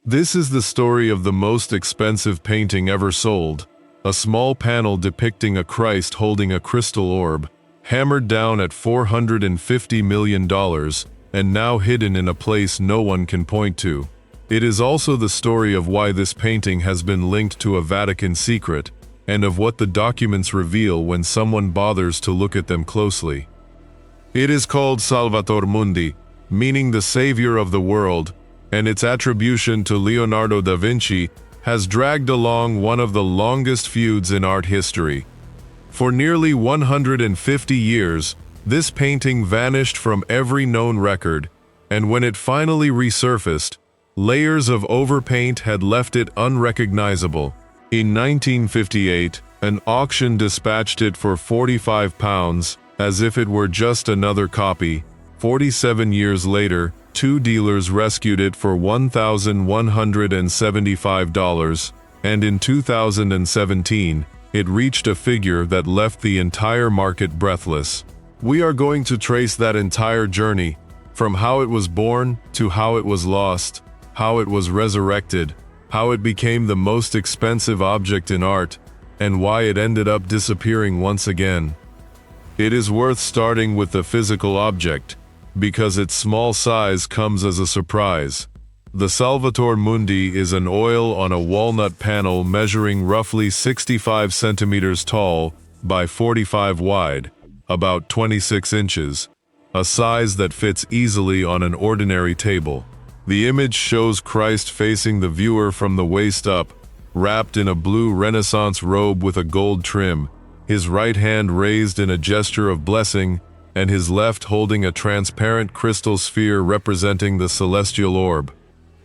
This is the story of the most expensive painting ever sold, a small panel depicting a Christ holding a crystal orb, hammered down at $450 million, and now hidden in a place no one can point to. It is also the story of why this painting has been linked to a Vatican secret, and of what the documents reveal when someone bothers to look at them closely. It is called Salvator Mundi, meaning the savior of the world, and its attribution to Leonardo da Vinci has dragged along one of the longest feuds in art history. For nearly 150 years, this painting vanished from every known record, and when it finally resurfaced, layers of overpaint had left it unrecognizable. In 1958, an auction dispatched it for £45, as if it were just another copy. 47 years later, two dealers rescued it for $1,175, and in 2017, it reached a figure that left the entire market breathless. We are going to trace that entire journey, from how it was born to how it was lost, how it was resurrected, how it became the most expensive object in art, and why it ended up disappearing once again. It is worth starting with the physical object, because its small size comes as a surprise. The Salvator Mundi is an oil on a walnut panel measuring roughly 65 centimeters tall by 45 wide, about 26 inches, a size that fits easily on an ordinary table. The image shows Christ facing the viewer from the waist up, wrapped in a blue Renaissance robe with a gold trim, his right hand raised in a gesture of blessing, and his left holding a transparent crystal sphere representing the celestial orb,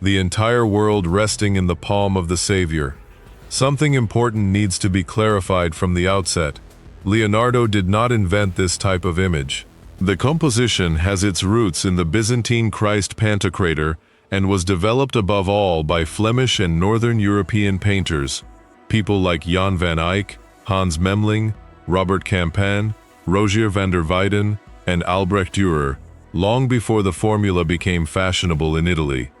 the entire world resting in the palm of the Savior. Something important needs to be clarified from the outset. Leonardo did not invent this type of image. The composition has its roots in the Byzantine Christ Pantocrator and was developed above all by Flemish and Northern European painters, people like Jan van Eyck, Hans Memling, Robert Campin, Rogier van der Weyden, and Albrecht Dürer, long before the formula became fashionable in Italy.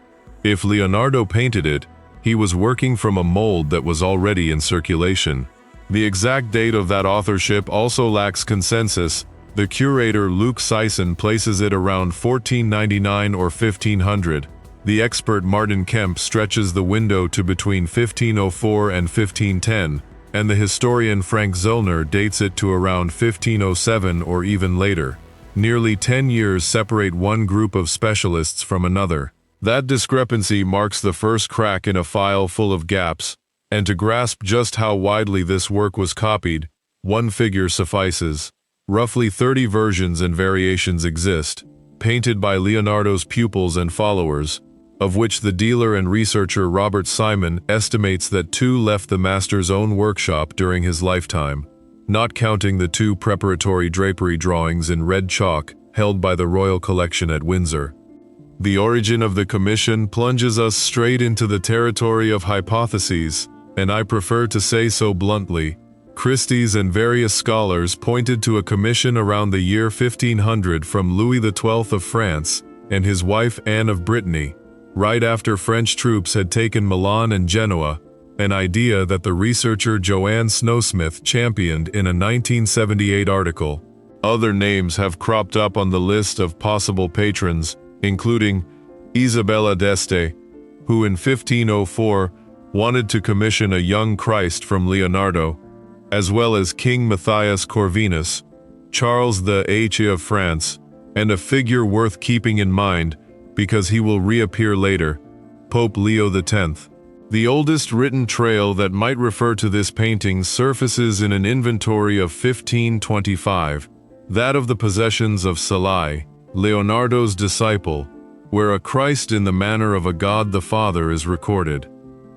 If Leonardo painted it, he was working from a mold that was already in circulation. The exact date of that authorship also lacks consensus. The curator Luc Sisson places it around 1499 or 1500. The expert Martin Kemp stretches the window to between 1504 and 1510, and the historian Frank Zöllner dates it to around 1507 or even later. Nearly 10 years separate one group of specialists from another. That discrepancy marks the first crack in a file full of gaps, and to grasp just how widely this work was copied, one figure suffices. Roughly 30 versions and variations exist, painted by Leonardo's pupils and followers, of which the dealer and researcher Robert Simon estimates that 2 left the master's own workshop during his lifetime, not counting the 2 preparatory drapery drawings in red chalk held by the Royal Collection at Windsor. The origin of the commission plunges us straight into the territory of hypotheses, and I prefer to say so bluntly. Christie's and various scholars pointed to a commission around the year 1500 from Louis XII of France and his wife Anne of Brittany, right after French troops had taken Milan and Genoa, an idea that the researcher Joanne Snowsmith championed in a 1978 article. Other names have cropped up on the list of possible patrons, including Isabella d'Este, who in 1504 wanted to commission a young Christ from Leonardo, as well as King Matthias Corvinus, Charles Ier of France, and a figure worth keeping in mind because he will reappear later, Pope Leo X. The oldest written trail that might refer to this painting surfaces in an inventory of 1525, that of the possessions of Salai, Leonardo's disciple, where a Christ in the manner of a God the Father is recorded.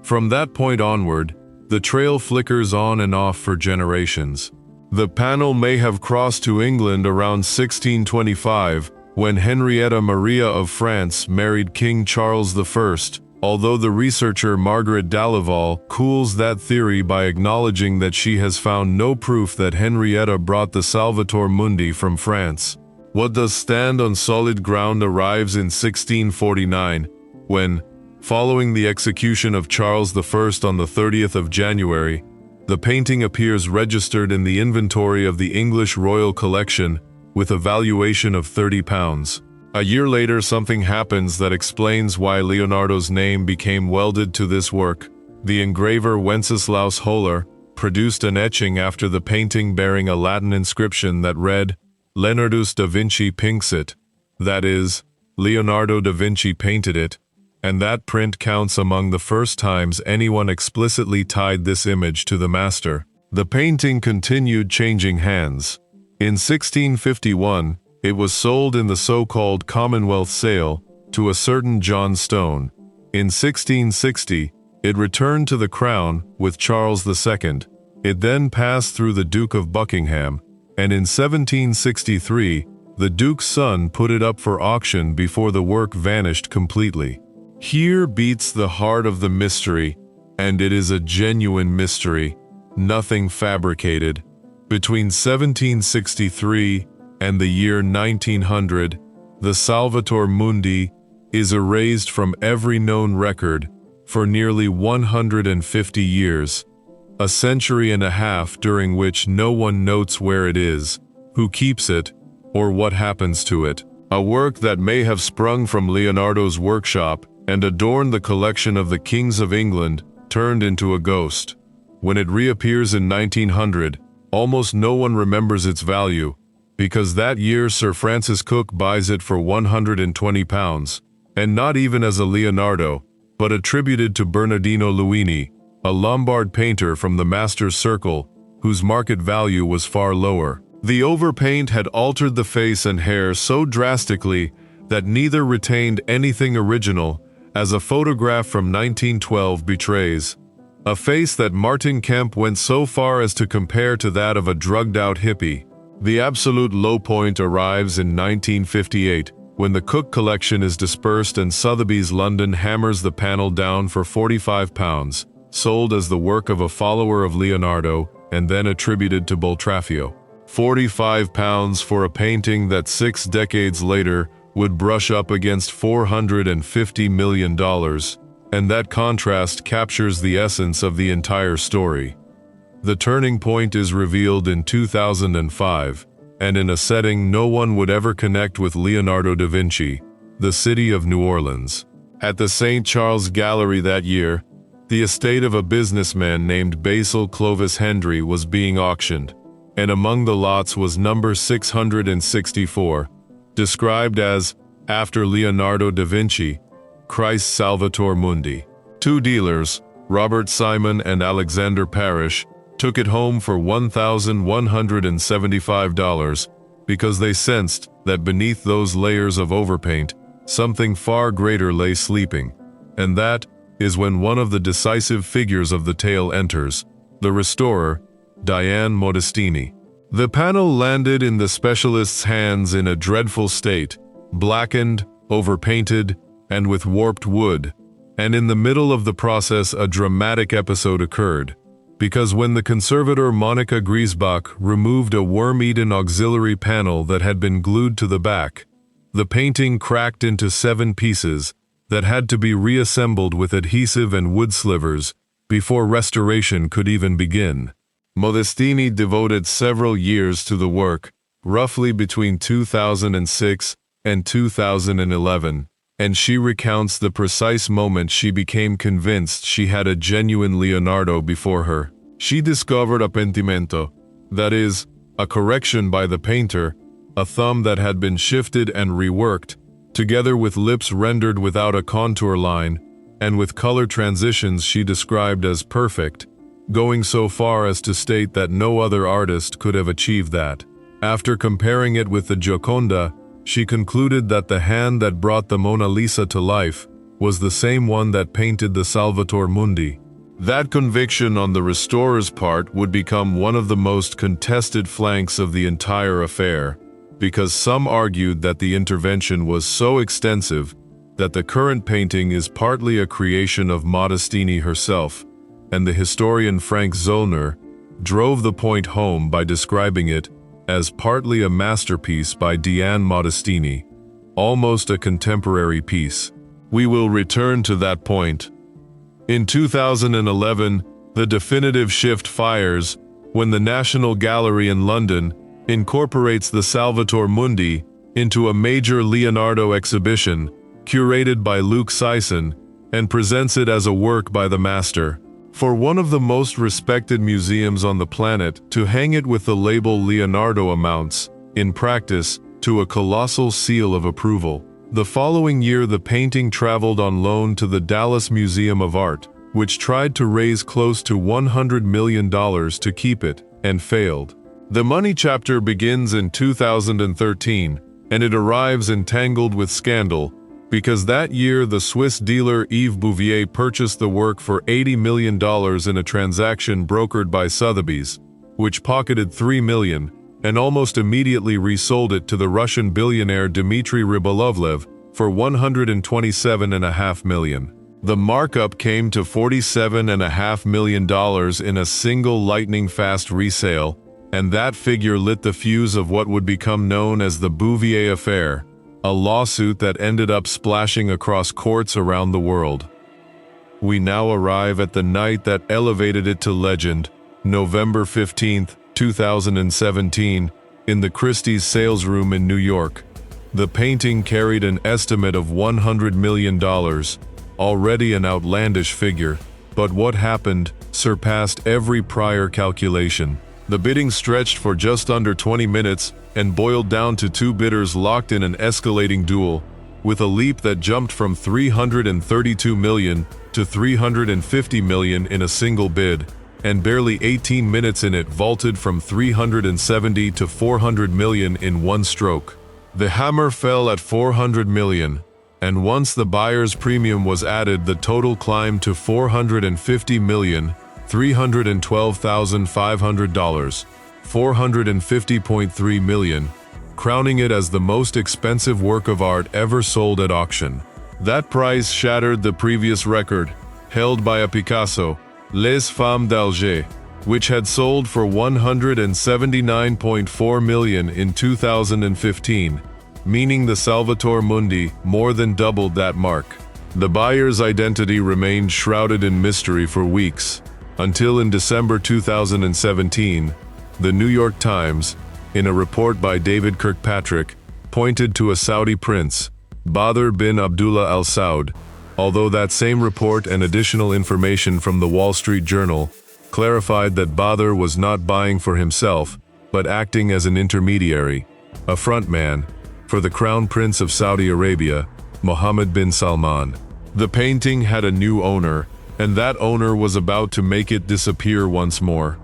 From that point onward, the trail flickers on and off for generations. The panel may have crossed to England around 1625, when Henrietta Maria of France married King Charles I, although the researcher Margaret Dalival cools that theory by acknowledging that she has found no proof that Henrietta brought the Salvator Mundi from France. What does stand on solid ground arrives in 1649, when, Following the execution of Charles I on the 30th of January, the painting appears registered in the inventory of the English Royal Collection with a valuation of £30. A year later, something happens that explains why Leonardo's name became welded to this work. The engraver Wenceslaus Höhler produced an etching after the painting bearing a Latin inscription that read, Leonardus da Vinci pinxit, that is, Leonardo da Vinci painted it, and that print counts among the first times anyone explicitly tied this image to the master. The painting continued changing hands. In 1651, it was sold in the so-called Commonwealth sale to a certain John Stone. In 1660, it returned to the crown with Charles II. It then passed through the Duke of Buckingham, and in 1763, the Duke's son put it up for auction before the work vanished completely. Here beats the heart of the mystery, and it is a genuine mystery, nothing fabricated. Between 1763 and the year 1900, the Salvator Mundi is erased from every known record for nearly 150 years, a century and a half during which no one notes where it is, who keeps it, or what happens to it. A work that may have sprung from Leonardo's workshop and adorned the collection of the kings of England turned into a ghost. When it reappears in 1900, almost no one remembers its value, because that year Sir Francis Cook buys it for £120, and not even as a Leonardo, but attributed to Bernardino Luini, a Lombard painter from the master's circle, whose market value was far lower. The overpaint had altered the face and hair so drastically that neither retained anything original, as a photograph from 1912 betrays. A face that Martin Kemp went so far as to compare to that of a drugged-out hippie. The absolute low point arrives in 1958, when the Cook collection is dispersed and Sotheby's London hammers the panel down for £45, sold as the work of a follower of Leonardo and then attributed to Boltraffio. £45 for a painting that 6 decades later would brush up against $450 million, and that contrast captures the essence of the entire story. The turning point is revealed in 2005, and in a setting no one would ever connect with Leonardo da Vinci, the city of New Orleans. At the St. Charles Gallery that year, the estate of a businessman named Basil Clovis Hendry was being auctioned, and among the lots was number 664, described as, after Leonardo da Vinci, Christ Salvator Mundi. 2 dealers, Robert Simon and Alexander Parrish, took it home for $1,175 because they sensed that beneath those layers of overpaint, something far greater lay sleeping. And that is when one of the decisive figures of the tale enters, the restorer, Diane Modestini. The panel landed in the specialist's hands in a dreadful state, blackened, overpainted, and with warped wood, and in the middle of the process a dramatic episode occurred, because when the conservator Monica Griesbach removed a worm-eaten auxiliary panel that had been glued to the back, the painting cracked into 7 pieces that had to be reassembled with adhesive and wood slivers before restoration could even begin. Modestini devoted several years to the work, roughly between 2006 and 2011, and she recounts the precise moment she became convinced she had a genuine Leonardo before her. She discovered a pentimento, that is, a correction by the painter, a thumb that had been shifted and reworked, together with lips rendered without a contour line, and with color transitions she described as perfect, going so far as to state that no other artist could have achieved that. After comparing it with the Gioconda, she concluded that the hand that brought the Mona Lisa to life was the same one that painted the Salvator Mundi. That conviction on the restorer's part would become one of the most contested flanks of the entire affair, because some argued that the intervention was so extensive that the current painting is partly a creation of Modestini herself, and the historian Frank Zollner drove the point home by describing it as partly a masterpiece by Diane Modestini, almost a contemporary piece. We will return to that point. In 2011, the definitive shift fires when the National Gallery in London incorporates the Salvator Mundi into a major Leonardo exhibition curated by Luc Sisson and presents it as a work by the master. For one of the most respected museums on the planet to hang it with the label Leonardo amounts, in practice, to a colossal seal of approval. The following year, the painting traveled on loan to the Dallas Museum of Art, which tried to raise close to $100 million to keep it, and failed. The money chapter begins in 2013, and it arrives entangled with scandal, because that year the Swiss dealer Yves Bouvier purchased the work for $80 million in a transaction brokered by Sotheby's, which pocketed $3 million, and almost immediately resold it to the Russian billionaire Dmitry Rybolovlev for $127.5 million. The markup came to $47.5 million in a single lightning-fast resale, and that figure lit the fuse of what would become known as the Bouvier Affair, a lawsuit that ended up splashing across courts around the world. We now arrive at the night that elevated it to legend, November 15, 2017, in the Christie's sales room in New York. The painting carried an estimate of $100 million, already an outlandish figure, but what happened surpassed every prior calculation. The bidding stretched for just under 20 minutes and boiled down to two bidders locked in an escalating duel, with a leap that jumped from $332 million to $350 million in a single bid, and barely 18 minutes in it vaulted from $370 to $400 million in one stroke. The hammer fell at $400 million, and once the buyer's premium was added, the total climbed to $450 million, $312,500, $450.3 million, crowning it as the most expensive work of art ever sold at auction. That price shattered the previous record, held by a Picasso, Les Femmes d'Alger, which had sold for $179.4 million in 2015, meaning the Salvator Mundi more than doubled that mark. The buyer's identity remained shrouded in mystery for weeks, until in December 2017, the New York Times, in a report by David Kirkpatrick, pointed to a Saudi prince, Badr bin Abdullah Al Saud, although that same report and additional information from the Wall Street Journal clarified that Badr was not buying for himself, but acting as an intermediary, a frontman, for the Crown Prince of Saudi Arabia, Mohammed bin Salman. The painting had a new owner, and that owner was about to make it disappear once more.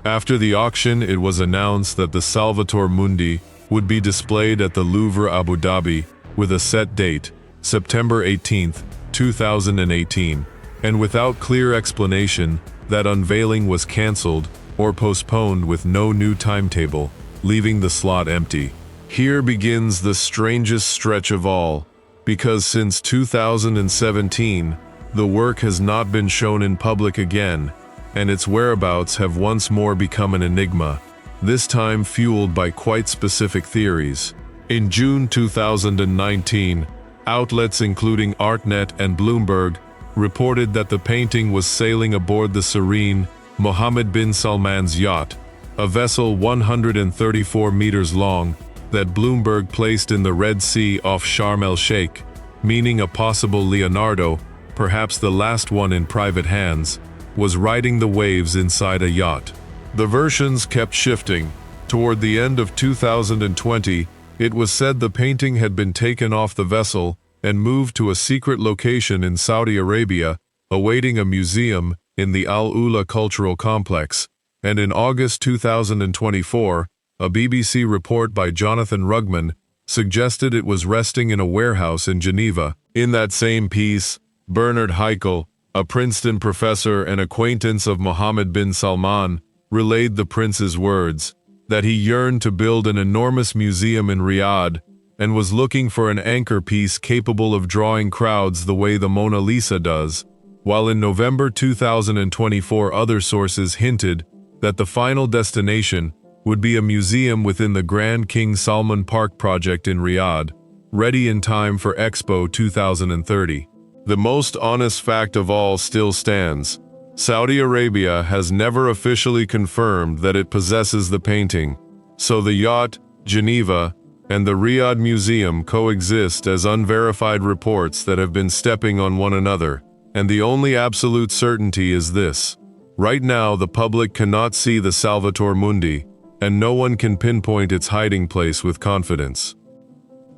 After the auction, it was announced that the Salvator Mundi would be displayed at the Louvre Abu Dhabi with a set date, September 18, 2018, and without clear explanation, that unveiling was cancelled or postponed with no new timetable, leaving the slot empty. Here begins the strangest stretch of all, because since 2017, the work has not been shown in public again, and its whereabouts have once more become an enigma, this time fueled by quite specific theories. In June 2019, outlets including ArtNet and Bloomberg reported that the painting was sailing aboard the Serene, Mohammed bin Salman's yacht, a vessel 134 meters long that Bloomberg placed in the Red Sea off Sharm el-Sheikh, meaning a possible Leonardo, perhaps the last one in private hands, was riding the waves inside a yacht. The versions kept shifting. Toward the end of 2020, it was said the painting had been taken off the vessel and moved to a secret location in Saudi Arabia, awaiting a museum in the Al Ula Cultural Complex, and in August 2024, a BBC report by Jonathan Rugman suggested it was resting in a warehouse in Geneva. In that same piece, Bernard Heikel, a Princeton professor and acquaintance of Mohammed bin Salman, relayed the prince's words, that he yearned to build an enormous museum in Riyadh and was looking for an anchor piece capable of drawing crowds the way the Mona Lisa does, while in November 2024 other sources hinted that the final destination would be a museum within the Grand King Salman Park project in Riyadh. ready in time for Expo 2030. The most honest fact of all still stands. Saudi Arabia has never officially confirmed that it possesses the painting, so the yacht, Geneva, and the Riyadh Museum coexist as unverified reports that have been stepping on one another, and the only absolute certainty is this. Right now, the public cannot see the Salvator Mundi, and no one can pinpoint its hiding place with confidence.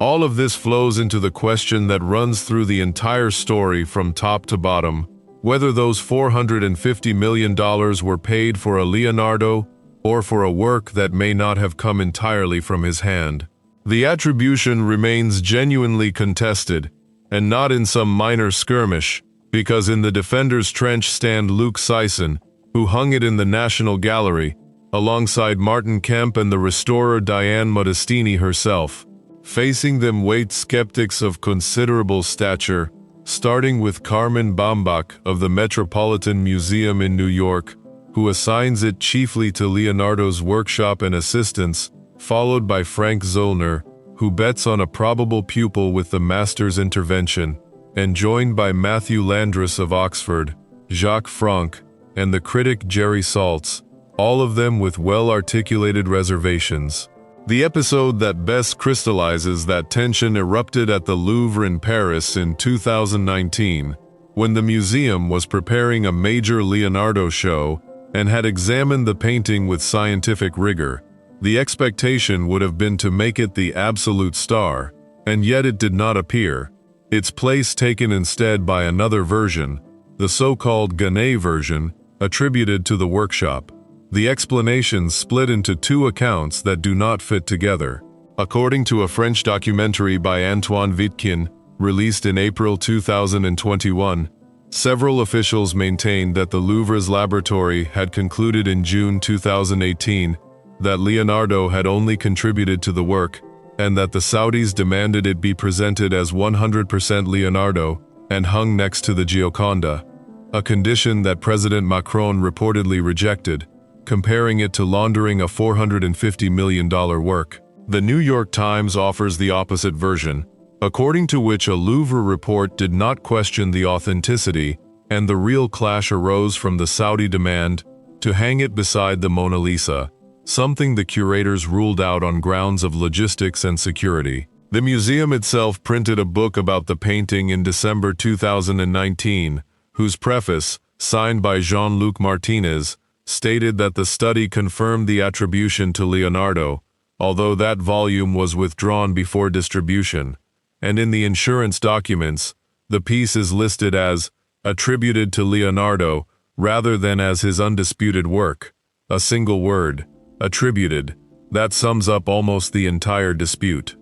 All of this flows into the question that runs through the entire story from top to bottom, whether those $450 million were paid for a Leonardo or for a work that may not have come entirely from his hand. The attribution remains genuinely contested, and not in some minor skirmish, because in the defender's trench stand Luc Sisson, who hung it in the National Gallery, alongside Martin Kemp and the restorer Diane Modestini herself. Facing them wait skeptics of considerable stature, starting with Carmen Baumbach of the Metropolitan Museum in New York, who assigns it chiefly to Leonardo's workshop and assistants, followed by Frank Zollner, who bets on a probable pupil with the master's intervention, and joined by Matthew Landrus of Oxford, Jacques Franck, and the critic Jerry Saltz, all of them with well-articulated reservations. The episode that best crystallizes that tension erupted at the Louvre in Paris in 2019, when the museum was preparing a major Leonardo show and had examined the painting with scientific rigor. The expectation would have been to make it the absolute star, and yet it did not appear, its place taken instead by another version, the so-called Gannet version, attributed to the workshop. The explanations split into two accounts that do not fit together. According to a French documentary by Antoine Vitkin, released in April 2021, several officials maintained that the Louvre's laboratory had concluded in June 2018 that Leonardo had only contributed to the work, and that the Saudis demanded it be presented as 100% Leonardo and hung next to the Gioconda, a condition that President Macron reportedly rejected, comparing it to laundering a $450 million work. The New York Times offers the opposite version, according to which a Louvre report did not question the authenticity, and the real clash arose from the Saudi demand to hang it beside the Mona Lisa, something the curators ruled out on grounds of logistics and security. The museum itself printed a book about the painting in December 2019, whose preface, signed by Jean-Luc Martinez, stated that the study confirmed the attribution to Leonardo, although that volume was withdrawn before distribution, and in the insurance documents, the piece is listed as attributed to Leonardo rather than as his undisputed work. A single word, attributed, that sums up almost the entire dispute.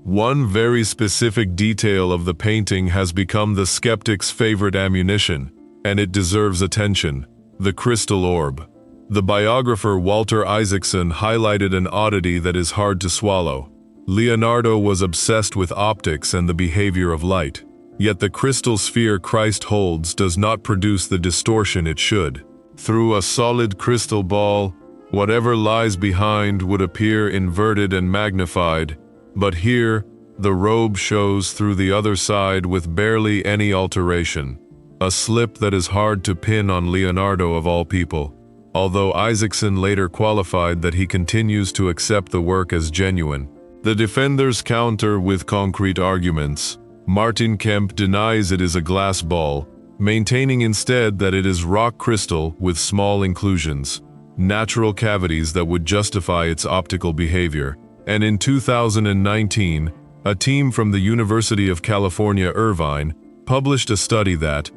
One very specific detail of the painting has become the skeptic's favorite ammunition, and it deserves attention: the crystal orb. The biographer Walter Isaacson highlighted an oddity that is hard to swallow. Leonardo was obsessed with optics and the behavior of light, yet the crystal sphere Christ holds does not produce the distortion it should. Through a solid crystal ball, whatever lies behind would appear inverted and magnified, but here, the robe shows through the other side with barely any alteration, a slip that is hard to pin on Leonardo of all people, although Isaacson later qualified that he continues to accept the work as genuine. The defenders counter with concrete arguments. Martin Kemp denies it is a glass ball, maintaining instead that it is rock crystal with small inclusions, natural cavities that would justify its optical behavior. And in 2019, a team from the University of California, Irvine, published a study that,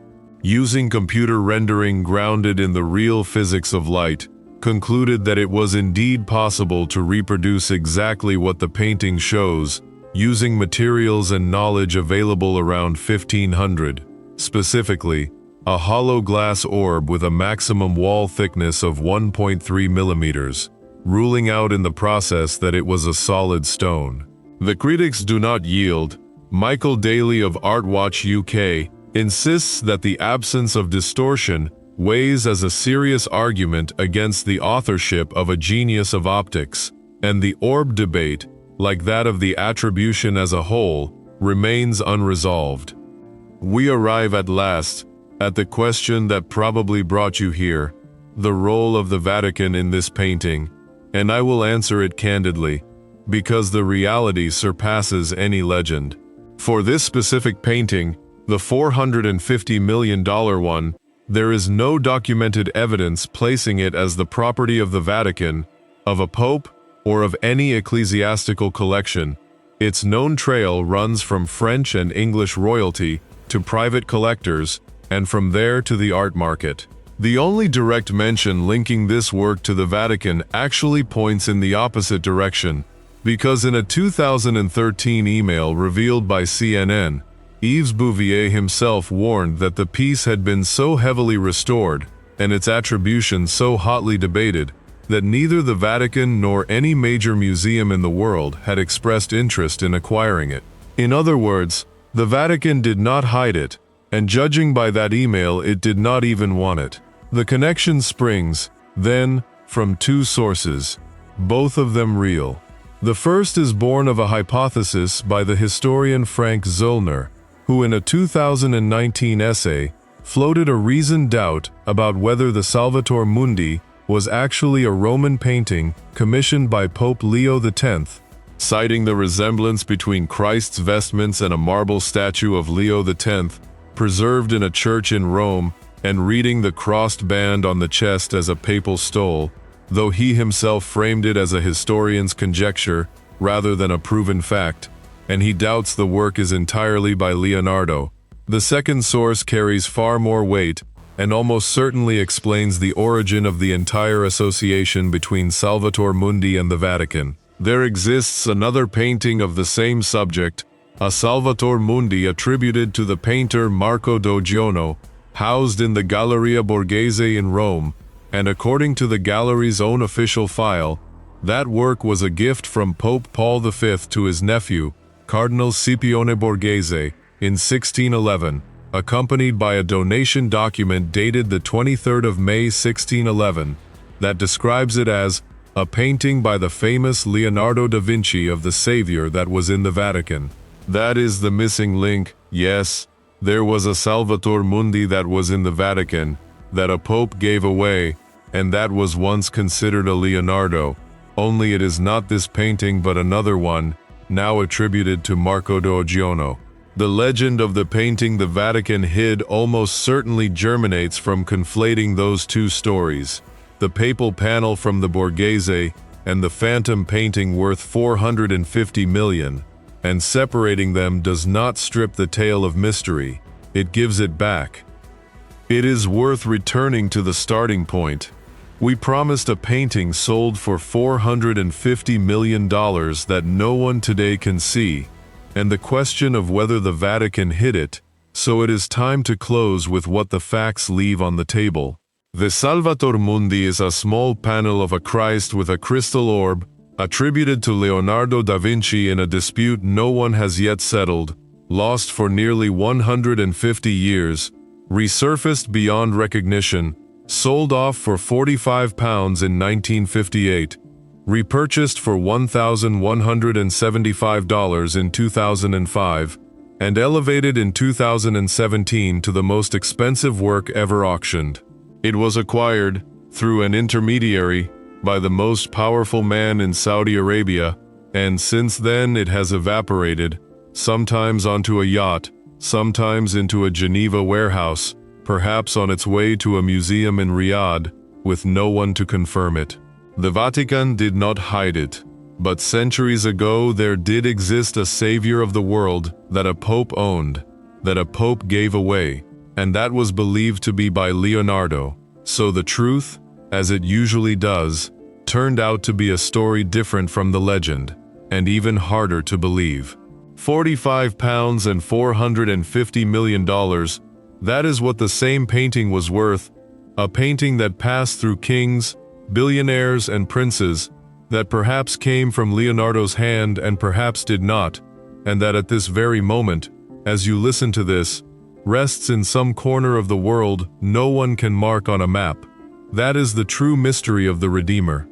using computer rendering grounded in the real physics of light, concluded that it was indeed possible to reproduce exactly what the painting shows, using materials and knowledge available around 1500, specifically, a hollow glass orb with a maximum wall thickness of 1.3 millimeters, ruling out in the process that it was a solid stone. The critics do not yield. Michael Daly of ArtWatch UK insists that the absence of distortion weighs as a serious argument against the authorship of a genius of optics, and the orb debate, like that of the attribution as a whole, remains unresolved. We arrive at last at the question that probably brought you here, the role of the Vatican in this painting, and I will answer it candidly, because the reality surpasses any legend. For this specific painting, the $450 million one, there is no documented evidence placing it as the property of the Vatican, of a pope, or of any ecclesiastical collection. Its known trail runs from French and English royalty to private collectors, and from there to the art market. The only direct mention linking this work to the Vatican actually points in the opposite direction, because in a 2013 email revealed by CNN, Yves Bouvier himself warned that the piece had been so heavily restored, and its attribution so hotly debated, that neither the Vatican nor any major museum in the world had expressed interest in acquiring it. In other words, the Vatican did not hide it, and judging by that email, it did not even want it. The connection springs, then, from two sources, both of them real. The first is born of a hypothesis by the historian Frank Zollner, who in a 2019 essay floated a reasoned doubt about whether the Salvator Mundi was actually a Roman painting commissioned by Pope Leo X, citing the resemblance between Christ's vestments and a marble statue of Leo X, preserved in a church in Rome, and reading the crossed band on the chest as a papal stole, though he himself framed it as a historian's conjecture rather than a proven fact, and he doubts the work is entirely by Leonardo. The second source carries far more weight and almost certainly explains the origin of the entire association between Salvator Mundi and the Vatican. There exists another painting of the same subject, a Salvator Mundi attributed to the painter Marco Doggiano, housed in the Galleria Borghese in Rome, and according to the gallery's own official file, that work was a gift from Pope Paul V to his nephew, Cardinal Scipione Borghese, in 1611, accompanied by a donation document dated the 23rd of May 1611, that describes it as a painting by the famous Leonardo da Vinci of the Savior that was in the Vatican. That is the missing link. Yes, there was a Salvator Mundi that was in the Vatican, that a pope gave away, and that was once considered a Leonardo, only it is not this painting but another one, now attributed to Marco Doggiano. The legend of the painting the Vatican hid almost certainly germinates from conflating those two stories, the papal panel from the Borghese and the phantom painting worth $450 million, and separating them does not strip the tale of mystery, it gives it back. It is worth returning to the starting point. We promised a painting sold for $450 million that no one today can see, and the question of whether the Vatican hid it, so it is time to close with what the facts leave on the table. The Salvator Mundi is a small panel of a Christ with a crystal orb, attributed to Leonardo da Vinci in a dispute no one has yet settled, lost for nearly 150 years, resurfaced beyond recognition, sold off for £45 in 1958, repurchased for $1,175 in 2005, and elevated in 2017 to the most expensive work ever auctioned. It was acquired, through an intermediary, by the most powerful man in Saudi Arabia, and since then it has evaporated, sometimes onto a yacht, sometimes into a Geneva warehouse, perhaps on its way to a museum in Riyadh, with no one to confirm it. The Vatican did not hide it, but centuries ago there did exist a savior of the world that a pope owned, that a pope gave away, and that was believed to be by Leonardo. So the truth, as it usually does, turned out to be a story different from the legend, and even harder to believe. £45 and $450 million, that is what the same painting was worth, a painting that passed through kings, billionaires and princes, that perhaps came from Leonardo's hand and perhaps did not, and that at this very moment, as you listen to this, rests in some corner of the world no one can mark on a map. That is the true mystery of the Redeemer.